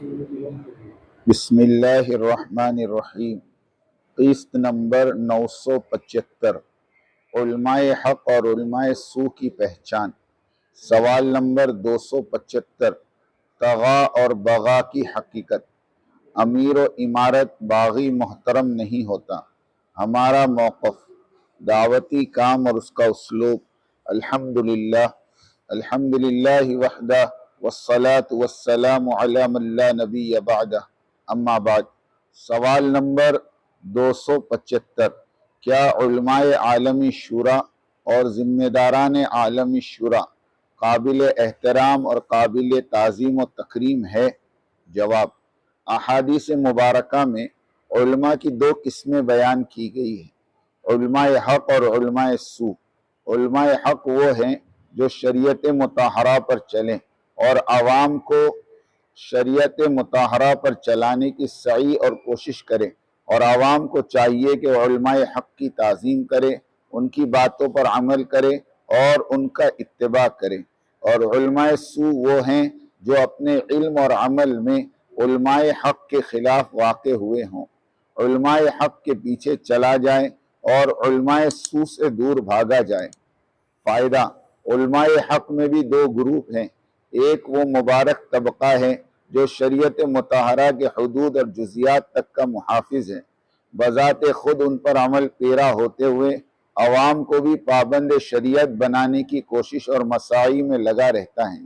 بسم اللہ الرحمن الرحیم۔ قسط نمبر 975، علماء حق اور علماء سو کی پہچان۔ سوال نمبر 275، طغا اور بغا کی حقیقت۔ امیر و امارت باغی محترم نہیں ہوتا۔ ہمارا موقف، دعوتی کام اور اس کا اسلوب۔ الحمدللہ وحدہ والصلاة والسلام علی من لا نبی بعدہ، اما بعد۔ سوال نمبر 275، کیا علماء عالمی شورا اور ذمہ داران عالمی شورا قابل احترام اور قابل تعظیم و تکریم ہے؟ جواب، احادیث مبارکہ میں علماء کی دو قسمیں بیان کی گئی ہیں، علماء حق اور علماء سو۔ علماء حق وہ ہیں جو شریعت مطہرہ پر چلیں اور عوام کو شریعت مطہرہ پر چلانے کی سعی اور کوشش کرے، اور عوام کو چاہیے کہ علماء حق کی تعظیم کرے، ان کی باتوں پر عمل کرے اور ان کا اتباع کرے۔ اور علماء سو وہ ہیں جو اپنے علم اور عمل میں علماء حق کے خلاف واقع ہوئے ہوں، علماء حق کے پیچھے چلا جائے اور علماء سو سے دور بھاگا جائے۔ فائدہ، علماء حق میں بھی دو گروپ ہیں، ایک وہ مبارک طبقہ ہے جو شریعت مطہرہ کے حدود اور جزیات تک کا محافظ ہے، بذات خود ان پر عمل پیرا ہوتے ہوئے عوام کو بھی پابند شریعت بنانے کی کوشش اور مساعی میں لگا رہتا ہے،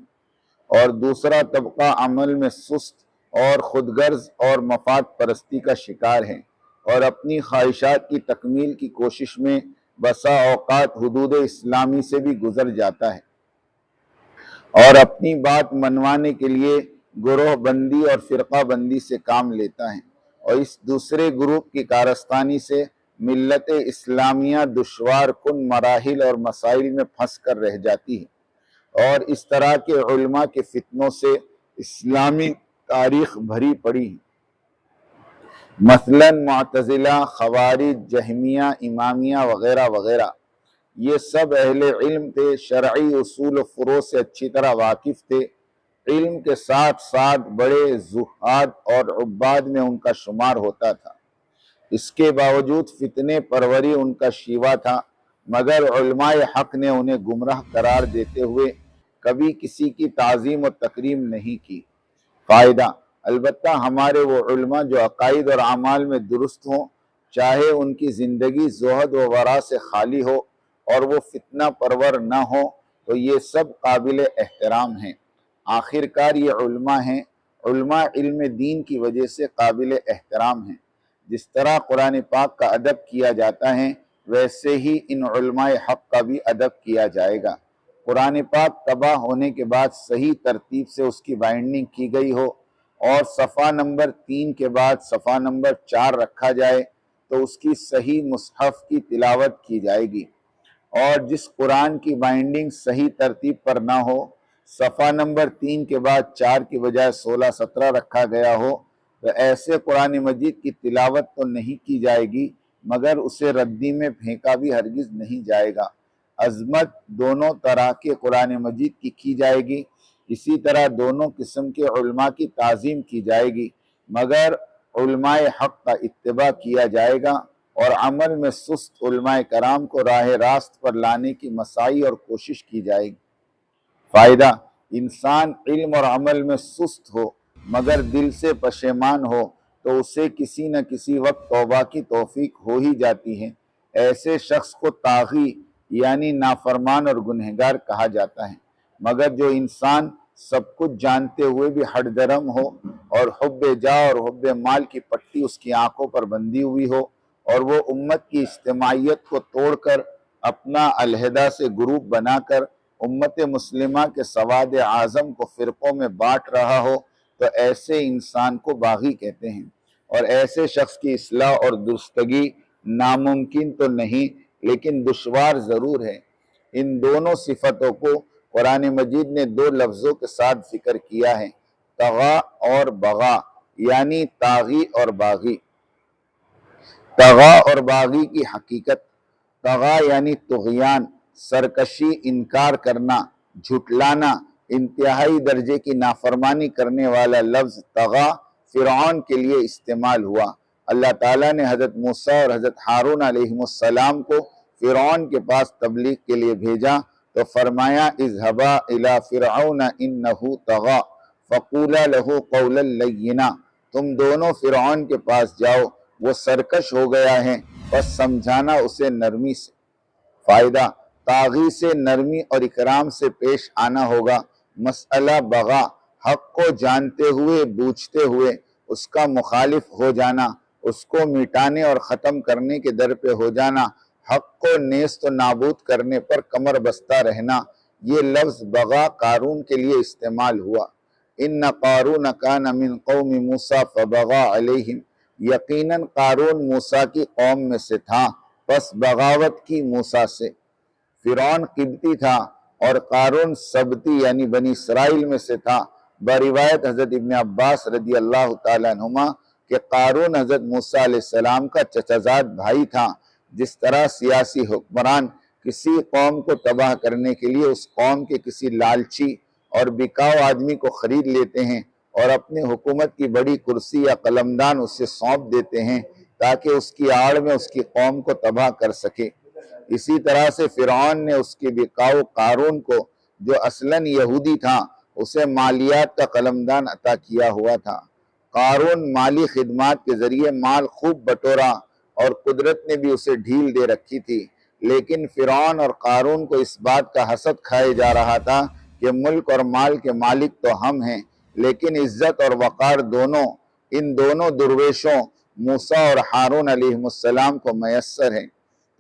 اور دوسرا طبقہ عمل میں سست اور خود غرض اور مفاد پرستی کا شکار ہے، اور اپنی خواہشات کی تکمیل کی کوشش میں بسا اوقات حدود اسلامی سے بھی گزر جاتا ہے، اور اپنی بات منوانے کے لیے گروہ بندی اور فرقہ بندی سے کام لیتا ہے، اور اس دوسرے گروپ کی کارستانی سے ملت اسلامیہ دشوار کن مراحل اور مسائل میں پھنس کر رہ جاتی ہے، اور اس طرح کے علماء کے فتنوں سے اسلامی تاریخ بھری پڑی ہے۔ مثلا معتزلہ، خوارج، جہمیہ، امامیہ وغیرہ وغیرہ، یہ سب اہل علم تھے، شرعی اصول و فروع سے اچھی طرح واقف تھے، علم کے ساتھ ساتھ بڑے زہاد اور عباد میں ان کا شمار ہوتا تھا، اس کے باوجود فتنے پروری ان کا شیوا تھا، مگر علماء حق نے انہیں گمراہ قرار دیتے ہوئے کبھی کسی کی تعظیم و تکریم نہیں کی۔ فائدہ، البتہ ہمارے وہ علماء جو عقائد اور اعمال میں درست ہوں، چاہے ان کی زندگی زہد و ورع سے خالی ہو اور وہ فتنہ پرور نہ ہو، تو یہ سب قابل احترام ہیں۔ آخر کار یہ علماء ہیں، علماء علم دین کی وجہ سے قابل احترام ہیں۔ جس طرح قرآن پاک کا ادب کیا جاتا ہے، ویسے ہی ان علماء حق کا بھی ادب کیا جائے گا۔ قرآن پاک طبع ہونے کے بعد صحیح ترتیب سے اس کی بائنڈنگ کی گئی ہو اور صفحہ نمبر 3 کے بعد صفحہ نمبر 4 رکھا جائے تو اس کی صحیح مصحف کی تلاوت کی جائے گی، اور جس قرآن کی بائنڈنگ صحیح ترتیب پر نہ ہو، صفحہ نمبر 3 کے بعد 4 کی بجائے 16-17 رکھا گیا ہو، تو ایسے قرآن مجید کی تلاوت تو نہیں کی جائے گی، مگر اسے ردی میں پھینکا بھی ہرگز نہیں جائے گا۔ عظمت دونوں طرح کے قرآن مجید کی جائے گی، اسی طرح دونوں قسم کے علماء کی تعظیم کی جائے گی، مگر علماء حق کا اتباع کیا جائے گا، اور عمل میں سست علماء کرام کو راہ راست پر لانے کی مساعی اور کوشش کی جائے گی۔ فائدہ، انسان علم اور عمل میں سست ہو مگر دل سے پشیمان ہو تو اسے کسی نہ کسی وقت توبہ کی توفیق ہو ہی جاتی ہے، ایسے شخص کو طاغی یعنی نافرمان اور گنہگار کہا جاتا ہے۔ مگر جو انسان سب کچھ جانتے ہوئے بھی ہٹ درم ہو اور حب جاہ اور حب مال کی پٹی اس کی آنکھوں پر بندھی ہوئی ہو، اور وہ امت کی اجتماعیت کو توڑ کر اپنا علیحدہ سے گروپ بنا کر امت مسلمہ کے سواد اعظم کو فرقوں میں بانٹ رہا ہو، تو ایسے انسان کو باغی کہتے ہیں، اور ایسے شخص کی اصلاح اور درستگی ناممکن تو نہیں لیکن دشوار ضرور ہے۔ ان دونوں صفتوں کو قرآن مجید نے دو لفظوں کے ساتھ ذکر کیا ہے، طغا اور بغا، یعنی طاغی اور باغی۔ طغا اور باغی کی حقیقت، طغا یعنی طغیان، سرکشی، انکار کرنا، جھٹلانا، انتہائی درجے کی نافرمانی کرنے والا لفظ طغا فرعون کے لیے استعمال ہوا۔ اللہ تعالیٰ نے حضرت موسیٰ اور حضرت ہارون علیہ السلام کو فرعون کے پاس تبلیغ کے لیے بھیجا تو فرمایا اذهبا الى فرعون انه طغى فقولا له قولا لینا، تم دونوں فرعون کے پاس جاؤ، وہ سرکش ہو گیا ہے، بس سمجھانا اسے نرمی سے۔ فائدہ، طاغی سے نرمی اور اکرام سے پیش آنا ہوگا۔ مسئلہ بغا، حق کو جانتے ہوئے بوجھتے ہوئے اس کا مخالف ہو جانا، اس کو مٹانے اور ختم کرنے کے در پہ ہو جانا، حق کو نیست و نابود کرنے پر کمر بستہ رہنا، یہ لفظ بغا قارون کے لیے استعمال ہوا۔ ان قارون کان من قوم موسیٰ فبغا علیہم، یقیناً قارون موسیٰ کی قوم میں سے تھا، پس بغاوت کی موسیٰ سے۔ فرعون قبطی تھا اور قارون سبتی یعنی بنی اسرائیل میں سے تھا۔ بروایت حضرت ابن عباس رضی اللہ تعالیٰ عنہما کہ قارون حضرت موسیٰ علیہ السلام کا چچا زاد بھائی تھا۔ جس طرح سیاسی حکمران کسی قوم کو تباہ کرنے کے لیے اس قوم کے کسی لالچی اور بکاؤ آدمی کو خرید لیتے ہیں اور اپنے حکومت کی بڑی کرسی یا قلمدان اسے سونپ دیتے ہیں تاکہ اس کی آڑ میں اس کی قوم کو تباہ کر سکے، اسی طرح سے فرعون نے اس کے بکاؤ قارون کو، جو اصلاً یہودی تھا، اسے مالیات کا قلمدان عطا کیا ہوا تھا۔ قارون مالی خدمات کے ذریعے مال خوب بٹورا اور قدرت نے بھی اسے ڈھیل دے رکھی تھی، لیکن فرعون اور قارون کو اس بات کا حسد کھائے جا رہا تھا کہ ملک اور مال کے مالک تو ہم ہیں، لیکن عزت اور وقار ان دونوں درویشوں موسیٰ اور ہارون علیہ السلام کو میسر ہیں۔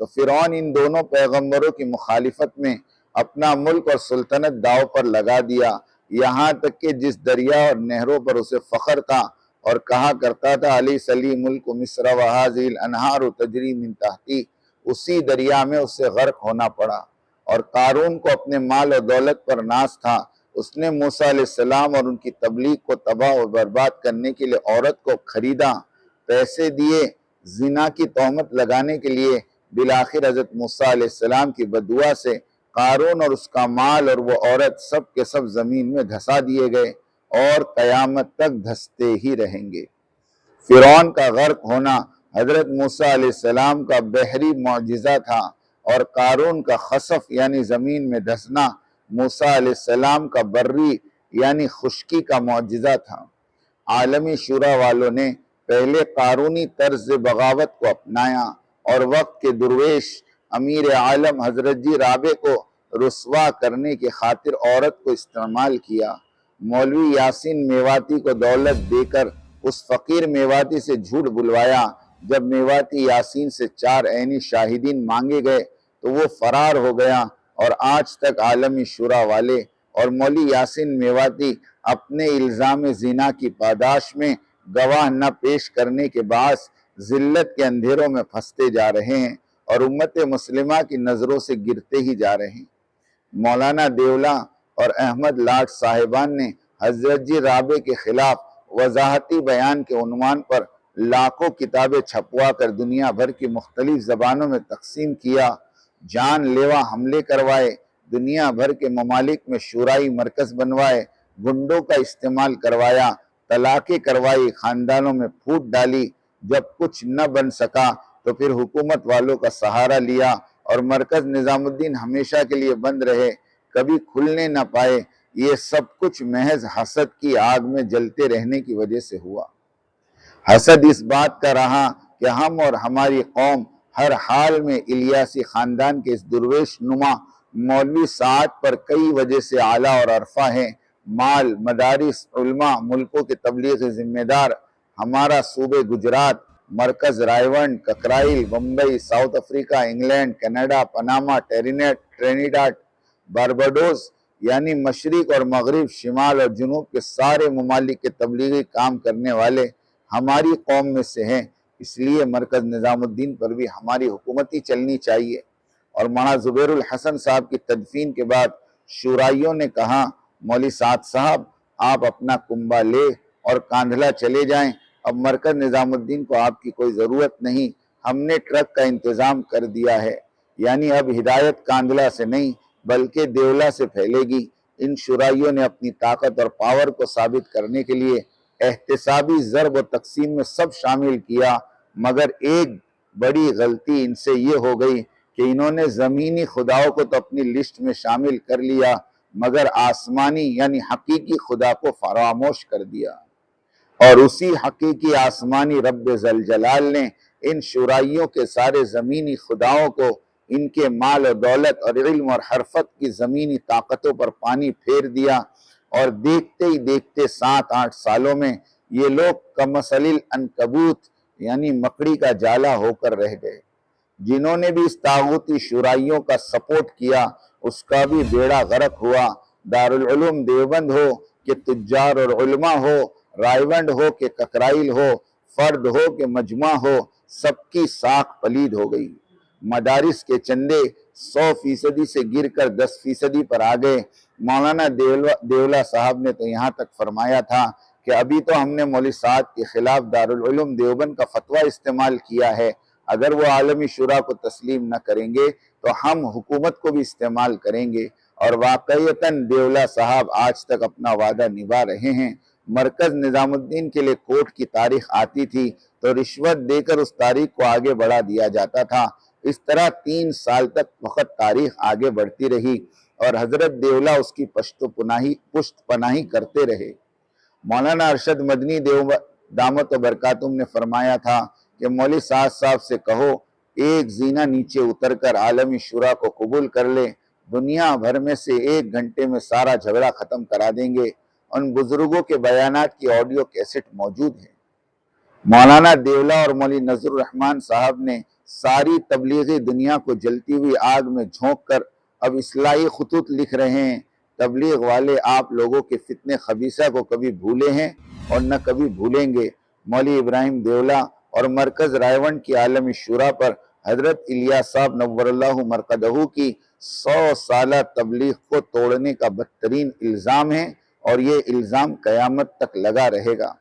تو فرعون ان دونوں پیغمبروں کی مخالفت میں اپنا ملک اور سلطنت داؤ پر لگا دیا، یہاں تک کہ جس دریا اور نہروں پر اسے فخر تھا اور کہا کرتا تھا الیس لی ملک مصر وہذہ الانہار تجری من تحتی، اسی دریا میں اسے غرق ہونا پڑا۔ اور قارون کو اپنے مال و دولت پر ناز تھا، اس نے موسیٰ علیہ السلام اور ان کی تبلیغ کو تباہ و برباد کرنے کے لیے عورت کو خریدا، پیسے دیے، زنا کی تہمت لگانے کے لیے۔ بالآخر حضرت موسیٰ علیہ السلام کی بددعا سے قارون اور اس کا مال اور وہ عورت سب کے سب زمین میں دھسا دیے گئے اور قیامت تک دھستے ہی رہیں گے۔ فرعون کا غرق ہونا حضرت موسیٰ علیہ السلام کا بحری معجزہ تھا اور قارون کا خسف یعنی زمین میں دھسنا موسیٰ علیہ السلام کا بری یعنی خشکی کا معجزہ تھا۔ عالمی شورا والوں نے پہلے قارونی طرز بغاوت کو اپنایا اور وقت کے درویش امیر عالم حضرت جی رابع کو رسوا کرنے کی خاطر عورت کو استعمال کیا۔ مولوی یاسین میواتی کو دولت دے کر اس فقیر میواتی سے جھوٹ بلوایا۔ جب میواتی یاسین سے 4 عینی شاہدین مانگے گئے تو وہ فرار ہو گیا، اور آج تک عالمی شورا والے اور مولوی یاسین میواتی اپنے الزام زنا کی پاداش میں گواہ نہ پیش کرنے کے باعث ذلت کے اندھیروں میں پھنستے جا رہے ہیں اور امت مسلمہ کی نظروں سے گرتے ہی جا رہے ہیں۔ مولانا دیولا اور احمد لاٹ صاحبان نے حضرت جی رابع کے خلاف وضاحتی بیان کے عنوان پر لاکھوں کتابیں چھپوا کر دنیا بھر کی مختلف زبانوں میں تقسیم کیا، جان لیوا حملے کروائے، دنیا بھر کے ممالک میں شورائی مرکز بنوائے، گنڈوں کا استعمال کروایا، طلاقیں کروائی، خاندانوں میں پھوٹ ڈالی۔ جب کچھ نہ بن سکا تو پھر حکومت والوں کا سہارا لیا اور مرکز نظام الدین ہمیشہ کے لیے بند رہے، کبھی کھلنے نہ پائے۔ یہ سب کچھ محض حسد کی آگ میں جلتے رہنے کی وجہ سے ہوا۔ حسد اس بات کا رہا کہ ہم اور ہماری قوم ہر حال میں الیاسی خاندان کے اس درویش نما مولوی سعد پر کئی وجہ سے اعلیٰ اور عرفہ ہیں۔ مال، مدارس، علماء، ملکوں کے تبلیغی ذمہ دار، ہمارا صوبے گجرات، مرکز Raiwind, Kakrail, Bombay, South Africa, England, Canada, Panama, Trinidad, Barbados یعنی مشرق اور مغرب، شمال اور جنوب کے سارے ممالک کے تبلیغی کام کرنے والے ہماری قوم میں سے ہیں۔ اس لیے مرکز نظام الدین پر بھی ہماری حکومت ہی چلنی چاہیے۔ اور مولانا زبیر الحسن صاحب کی تدفین کے بعد شورائیوں نے کہا مولوی سعد صاحب آپ اپنا کنبہ لے اور کاندھلا چلے جائیں، اب مرکز نظام الدین کو آپ کی کوئی ضرورت نہیں، ہم نے ٹرک کا انتظام کر دیا ہے۔ یعنی اب ہدایت کاندھلا سے نہیں بلکہ دیولا سے پھیلے گی۔ ان شرائیوں نے اپنی طاقت اور پاور کو ثابت کرنے کے لیے احتسابی ضرب و تقسیم میں سب شامل کیا، مگر ایک بڑی غلطی ان سے یہ ہو گئی کہ انہوں نے زمینی خداؤں کو تو اپنی لسٹ میں شامل کر لیا، مگر آسمانی یعنی حقیقی خدا کو فراموش کر دیا۔ اور اسی حقیقی آسمانی رب ذوالجلال نے ان شرائیوں کے سارے زمینی خداؤں کو ان کے مال و دولت اور علم اور حرفت کی زمینی طاقتوں پر پانی پھیر دیا، اور دیکھتے ہی دیکھتے 7-8 سالوں میں یہ لوگ کمثل العنکبوت یعنی مکڑی کا جالا ہو کر رہ گئے۔ جنہوں نے بھی اس طاغوتی شرائیوں کا سپورٹ کیا اس کا بھی بیڑا غرق ہوا۔ دارالعلوم دیوبند ہو کہ تجار اور علماء ہو، رائیونڈ ہو کہ ککرائل ہو، فرد ہو کہ مجمع ہو، سب کی ساکھ پلید ہو گئی۔ مدارس کے چندے 100% سے گر کر 10% پر آ گئے۔ مولانا دیولہ صاحب نے تو یہاں تک فرمایا تھا کہ ابھی تو ہم نے مولوی سعد کے خلاف دارالعلوم دیوبند کا فتویٰ استعمال کیا ہے، اگر وہ عالمی شورا کو تسلیم نہ کریں گے تو ہم حکومت کو بھی استعمال کریں گے۔ اور واقعیتاً دیولہ صاحب آج تک اپنا وعدہ نبھا رہے ہیں۔ مرکز نظام الدین کے لیے کورٹ کی تاریخ آتی تھی تو رشوت دے کر اس تاریخ کو آگے بڑھا دیا جاتا تھا۔ اس طرح 3 سال تک وقت تاریخ آگے بڑھتی رہی اور حضرت دیولہ اس کی پشت پناہی کرتے رہے۔ مولانا ارشد مدنی دامت و برکاتہم نے فرمایا تھا کہ مولوی سعد صاحب سے کہو ایک زینہ نیچے اتر کر عالمی شورا کو قبول کر لے، دنیا بھر میں سے 1 گھنٹے میں سارا جھگڑا ختم کرا دیں گے۔ ان بزرگوں کے بیانات کی آڈیو کیسٹ موجود ہے۔ مولانا دیولہ اور مولوی نذر الرحمن صاحب نے ساری تبلیغی دنیا کو جلتی ہوئی آگ میں جھونک کر اب اصلاحی خطوط لکھ رہے ہیں۔ تبلیغ والے آپ لوگوں کے فتنے خبیثہ کو کبھی بھولے ہیں اور نہ کبھی بھولیں گے۔ مولوی ابراہیم دیولہ اور مرکز رائیونڈ کی عالمی شورا پر حضرت الیاس صاحب نور اللہ مرقدہ کی 100 سالہ تبلیغ کو توڑنے کا بدترین الزام ہے، اور یہ الزام قیامت تک لگا رہے گا۔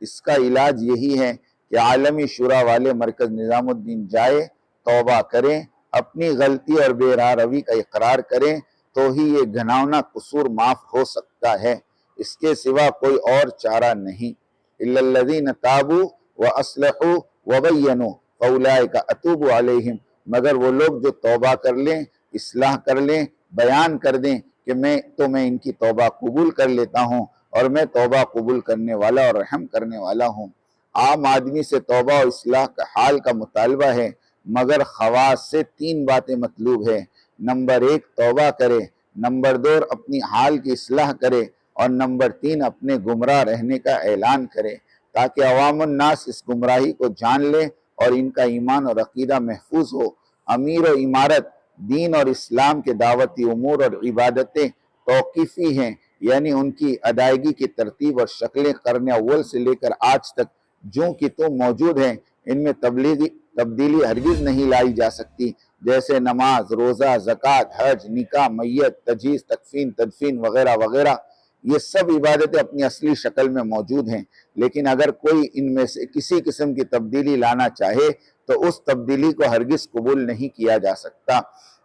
اس کا علاج یہی ہے کہ عالمی شورا والے مرکز نظام الدین جائے، توبہ کریں، اپنی غلطی اور بے راہ روی کا اقرار کریں، تو ہی یہ گھناؤنا قصور معاف ہو سکتا ہے۔ اس کے سوا کوئی اور چارہ نہیں۔ الا الذین تابوا واصلحوا وبینوا فاولئک اتوب علیہم، مگر وہ لوگ جو توبہ کر لیں، اصلاح کر لیں، بیان کر دیں کہ میں ان کی توبہ قبول کر لیتا ہوں اور میں توبہ قبول کرنے والا اور رحم کرنے والا ہوں۔ عام آدمی سے توبہ و اصلاح کا حال کا مطالبہ ہے، مگر خواص سے 3 باتیں مطلوب ہے۔ نمبر 1 توبہ کرے، نمبر 2 اپنی حال کی اصلاح کرے، اور نمبر 3 اپنے گمراہ رہنے کا اعلان کرے، تاکہ عوام الناس اس گمراہی کو جان لیں اور ان کا ایمان اور عقیدہ محفوظ ہو۔ امیر و امارت دین اور اسلام کے دعوتی امور اور عبادتیں توقیفی ہیں، یعنی ان کی ادائیگی کی ترتیب اور شکلیں قرن اول سے لے کر آج تک جوں کی توں موجود ہیں۔ ان میں تبدیلی ہرگز نہیں لائی جا سکتی، جیسے نماز، روزہ، زکوٰۃ، حج، نکاح، میت، تجہیز، تکفین، تدفین وغیرہ وغیرہ، یہ سب عبادتیں اپنی اصلی شکل میں موجود ہیں۔ لیکن اگر کوئی ان میں سے کسی قسم کی تبدیلی لانا چاہے تو اس تبدیلی کو ہرگز قبول نہیں کیا جا سکتا۔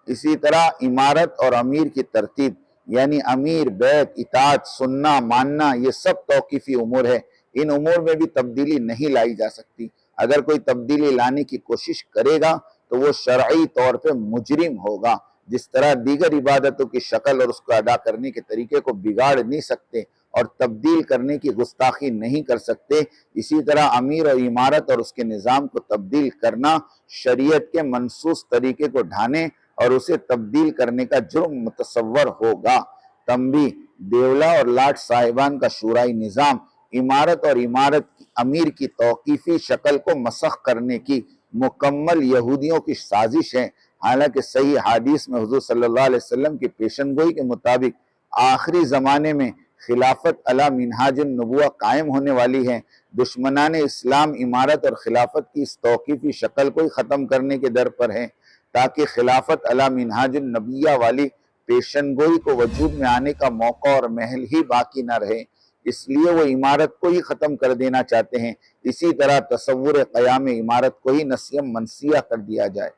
اسی طرح امارت اور امیر کی ترتیب، یعنی امیر، بیعت، اطاعت، سننا، ماننا، یہ سب توقیفی امور ہے۔ ان امور میں بھی تبدیلی نہیں لائی جا سکتی۔ اگر کوئی تبدیلی لانے کی کوشش کرے گا تو وہ شرعی طور پہ مجرم ہوگا۔ جس طرح دیگر عبادتوں کی شکل اور اس کو ادا کرنے کے طریقے کو بگاڑ نہیں سکتے اور تبدیل کرنے کی گستاخی نہیں کر سکتے، اسی طرح امیر اور امارت اور اس کے نظام کو تبدیل کرنا شریعت کے منصوص طریقے کو ڈھانے اور اسے تبدیل کرنے کا جرم متصور ہوگا۔ تنبیہ: دیولہ اور لاٹ صاحبان کا شورائی نظام امارت اور امیر کی توقیفی شکل کو مسخ کرنے کی مکمل یہودیوں کی سازش ہے۔ حالانکہ صحیح حدیث میں حضور صلی اللہ علیہ وسلم کی پیشن گوئی کے مطابق آخری زمانے میں خلافت علی منہاج النبوہ قائم ہونے والی ہے۔ دشمنان اسلام امارت اور خلافت کی اس توقیفی شکل کو ہی ختم کرنے کے در پر ہیں، تاکہ خلافت علی منہاج النبیہ والی پیشن گوئی کو وجود میں آنے کا موقع اور محل ہی باقی نہ رہے، اس لیے وہ عمارت کو ہی ختم کر دینا چاہتے ہیں۔ اسی طرح تصور قیام عمارت کو ہی نسیم منسیہ کر دیا جائے۔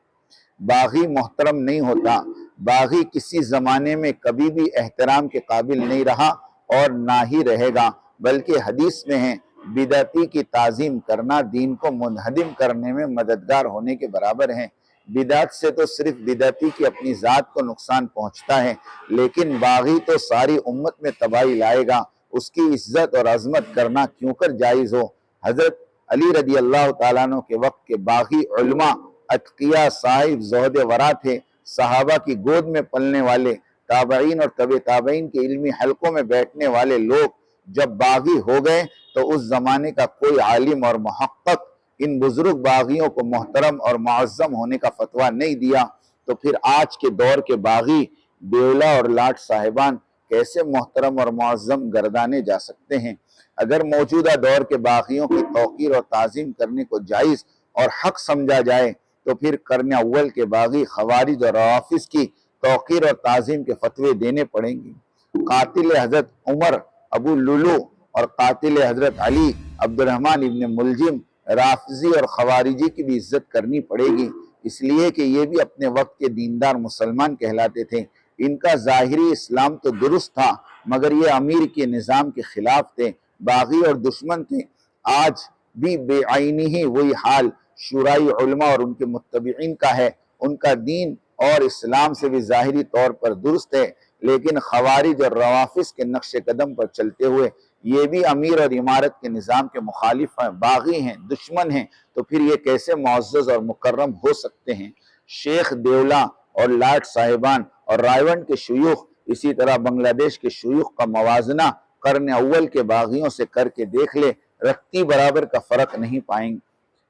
باغی محترم نہیں ہوتا، باغی کسی زمانے میں کبھی بھی احترام کے قابل نہیں رہا اور نہ ہی رہے گا، بلکہ حدیث میں ہے بدعتی کی تعظیم کرنا دین کو منہدم کرنے میں مددگار ہونے کے برابر ہے۔ بدعت سے تو صرف بدعتی کی اپنی ذات کو نقصان پہنچتا ہے، لیکن باغی تو ساری امت میں تباہی لائے گا۔ اس کی عزت اور عظمت کرنا کیوں کر جائز ہو۔ حضرت علی رضی اللہ تعالیٰ عنہ کے وقت کے باغی علماء اتقیاء صاحب زہد ورع تھے، صحابہ کی گود میں پلنے والے، تابعین اور تبع تابعین کے علمی حلقوں میں بیٹھنے والے لوگ جب باغی ہو گئے تو اس زمانے کا کوئی عالم اور محقق ان بزرگ باغیوں کو محترم اور معظم ہونے کا فتویٰ نہیں دیا، تو پھر آج کے دور کے باغی بیولا اور لاٹ صاحبان کیسے محترم اور معظم گردانے جا سکتے ہیں؟ اگر موجودہ دور کے باغیوں کی توقیر اور تعظیم کرنے کو جائز اور حق سمجھا جائے تو پھر قرن اول کے باغی خوارج اور روافظ کی توقیر اور تعظیم کے فتوے دینے پڑیں گے۔ قاتل حضرت عمر ابو لولو اور قاتل حضرت علی عبد الرحمن ابن ملجم رافضی اور خوارجی کی بھی عزت کرنی پڑے گی، اس لیے کہ یہ بھی اپنے وقت کے دیندار مسلمان کہلاتے تھے۔ ان کا ظاہری اسلام تو درست تھا مگر یہ امیر کے نظام کے خلاف تھے، باغی اور دشمن تھے۔ آج بھی بے عینی ہی وہی حال شورائی علماء اور ان کے متبعین کا ہے۔ ان کا دین اور اسلام سے بھی ظاہری طور پر درست ہے، لیکن خوارج اور روافظ کے نقش قدم پر چلتے ہوئے یہ بھی امیر اور امارت کے نظام کے مخالف ہیں، باغی ہیں، دشمن ہیں، تو پھر یہ کیسے معزز اور مکرم ہو سکتے ہیں؟ شیخ دیولا اور لاٹ صاحبان اور رائیونڈ کے شیوخ، اسی طرح بنگلہ دیش کے شیوخ کا موازنہ قرن اول کے باغیوں سے کر کے دیکھ لے، رکھتی برابر کا فرق نہیں پائیں گے۔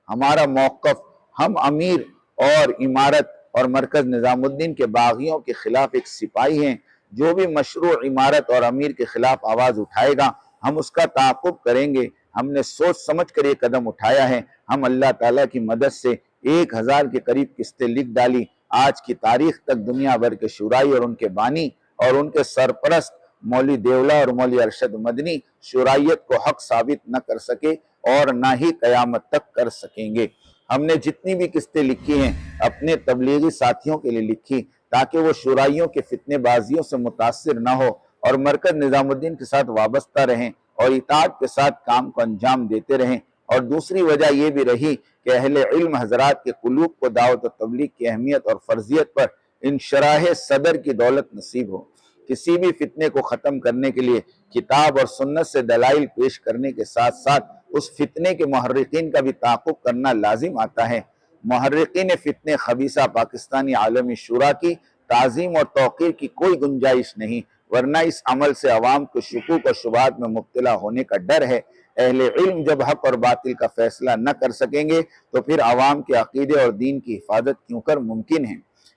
ہمارا موقف، ہم امیر اور امارت اور مرکز نظام الدین کے باغیوں کے خلاف ایک سپاہی ہیں۔ جو بھی مشروع امارت اور امیر کے خلاف آواز اٹھائے گا ہم اس کا تعاقب کریں گے۔ ہم نے سوچ سمجھ کر یہ قدم اٹھایا ہے۔ ہم اللہ تعالیٰ کی مدد سے 1000 کے قریب قسطیں لکھ ڈالی۔ آج کی تاریخ تک دنیا بھر کے شورائی اور ان کے بانی اور ان کے سرپرست مولوی دیولا اور مولوی ارشد مدنی شورائیت کو حق ثابت نہ کر سکے اور نہ ہی قیامت تک کر سکیں گے۔ ہم نے جتنی بھی قسطیں لکھی ہیں اپنے تبلیغی ساتھیوں کے لیے لکھی تاکہ وہ شورائیوں کے فتنے بازیوں سے متاثر نہ ہو اور مرکز نظام الدین کے ساتھ وابستہ رہیں اور اطاعت کے ساتھ کام کو انجام دیتے رہیں۔ اور دوسری وجہ یہ بھی رہی کہ اہل علم حضرات کے قلوب کو دعوت و تبلیغ کی اہمیت اور فرضیت پر انشراح صدر کی دولت نصیب ہو۔ کسی بھی فتنے کو ختم کرنے کے لیے کتاب اور سنت سے دلائل پیش کرنے کے ساتھ ساتھ اس فتنے کے محرقین کا بھی تعاقب کرنا لازم آتا ہے۔ محرقین فتنے خبیثہ پاکستانی عالمی شورا کی تعظیم اور توقیر کی کوئی گنجائش نہیں، ورنہ اس عمل سے عوام کو شکوک و شبہات میں مبتلا ہونے کا ڈر ہے۔ اہل علم جب حق اور باطل کا فیصلہ نہ کر سکیں گے تو پھر عوام کے عقیدے اور دین کی حفاظت کیوں کر ممکن ہے؟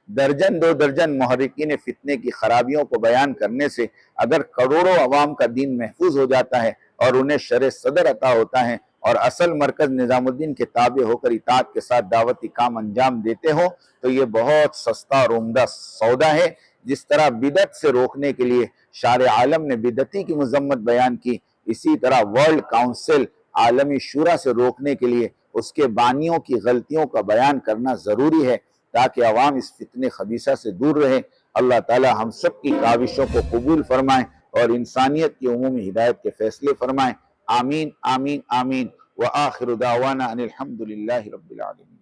درجن 2 درجن محرقین فتنے کی خرابیوں کو بیان کرنے سے اگر کروڑوں عوام کا دین محفوظ ہو جاتا ہے اور انہیں شرع صدر عطا ہوتا ہے اور اصل مرکز نظام الدین کے تابع ہو کر اطاعت کے ساتھ دعوتی کام انجام دیتے ہوں تو یہ بہت سستا اور عمدہ سودا ہے۔ جس طرح بدعت سے روکنے کے لیے شارع عالم نے بدعتی کی مذمت بیان کی، اسی طرح ورلڈ کاؤنسل عالمی شورا سے روکنے کے لیے اس کے بانیوں کی غلطیوں کا بیان کرنا ضروری ہے تاکہ عوام اس فتنے خبیثہ سے دور رہے۔ اللہ تعالی ہم سب کی کاوشوں کو قبول فرمائے اور انسانیت کی عمومی ہدایت کے فیصلے فرمائے۔ آمین آمین آمین۔ وآخر دعوانا ان الحمد للہ رب العالمین۔